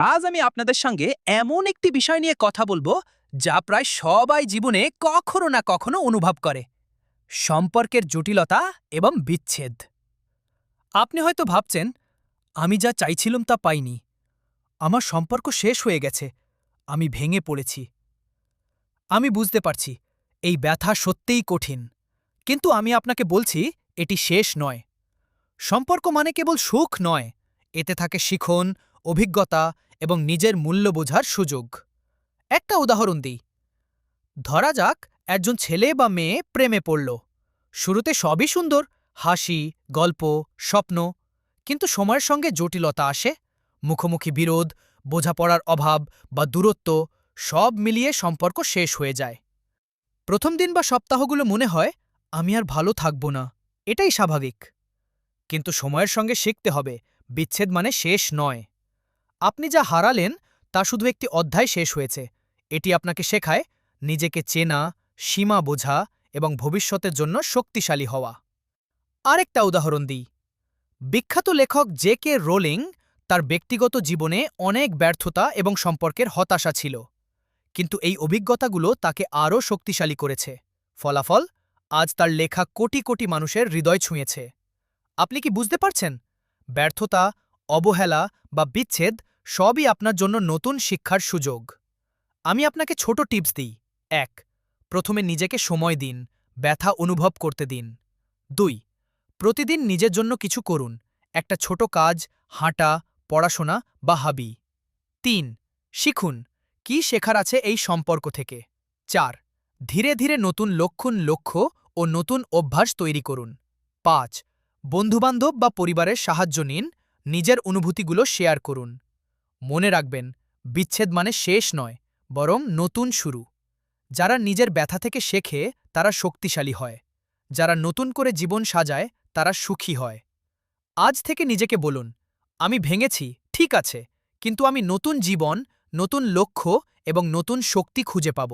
আজ আমি আপনাদের সঙ্গে এমন একটি বিষয় নিয়ে কথা বলবো যা প্রায় সবাই জীবনে কখনো না কখনো অনুভব করে সম্পর্কের জটিলতা এবং বিচ্ছেদ। আপনি হয়তো ভাবছেন, আমি যা চাইছিলাম তা পাইনি, আমার সম্পর্ক শেষ হয়ে গেছে, আমি ভেঙে পড়েছি। আমি বুঝতে পারছি এই ব্যথা সত্যিই কঠিন, কিন্তু আমি আপনাকে বলছি এটি শেষ নয়। সম্পর্ক মানে কেবল সুখ নয়, এতে থাকে শিখন, অভিজ্ঞতা এবং নিজের মূল্য বোঝার সুযোগ। একটা উদাহরণ দিই। ধরা যাক একজন ছেলে বা মেয়ে প্রেমে পড়ল। শুরুতে সবই সুন্দর, হাসি, গল্প, স্বপ্ন। কিন্তু সময়ের সঙ্গে জটিলতা আসে, মুখোমুখি বিরোধ, বোঝাপড়ার অভাব বা দূরত্ব, সব মিলিয়ে সম্পর্ক শেষ হয়ে যায়। প্রথম দিন বা সপ্তাহগুলো মনে হয় আমি আর ভালো থাকব না, এটাই স্বাভাবিক। কিন্তু সময়ের সঙ্গে শিখতে হবে বিচ্ছেদ মানে শেষ নয়। আপনি যা হারালেন তা শুধু একটি অধ্যায় শেষ হয়েছে। এটি আপনাকে শেখায় নিজেকে চেনা, সীমা বোঝা এবং ভবিষ্যতের জন্য শক্তিশালী হওয়া। আরেকটা উদাহরণ দিই। বিখ্যাত লেখক জে.কে. রোলিং তার ব্যক্তিগত জীবনে অনেক ব্যর্থতা এবং সম্পর্কের হতাশা ছিল, কিন্তু এই অভিজ্ঞতাগুলো তাকে আরও শক্তিশালী করেছে। ফলাফল, আজ তার লেখা কোটি কোটি মানুষের হৃদয় ছুঁয়েছে। আপনি কি বুঝতে পারছেন? ব্যর্থতা, অবহেলা বা বিচ্ছেদ সবই আপনার জন্য নতুন শিক্ষার সুযোগ। আমি আপনাকে ছোট টিপস দিই। ১. প্রথমে নিজেকে সময় দিন, ব্যথা অনুভব করতে দিন। ২. প্রতিদিন নিজের জন্য কিছু করুন, একটা ছোট কাজ, হাঁটা, পড়াশোনা বা হাবি। ৩. শিখুন, কি শেখার আছে এই সম্পর্ক থেকে। ৪. ধীরে ধীরে নতুন লক্ষ্য ও নতুন অভ্যাস তৈরি করুন। ৫. বন্ধুবান্ধব বা পরিবারের সাহায্য নিন, নিজের অনুভূতিগুলো শেয়ার করুন। মনে রাখবেন, বিচ্ছেদ মানে শেষ নয়, বরং নতুন শুরু। যারা নিজের ব্যথা থেকে শেখে তারা শক্তিশালী হয়। যারা নতুন করে জীবন সাজায় তারা সুখী হয়। আজ থেকে নিজেকে বলুন, আমি ভেঙেছি, ঠিক আছে, কিন্তু আমি নতুন জীবন, নতুন লক্ষ্য এবং নতুন শক্তি খুঁজে পাব।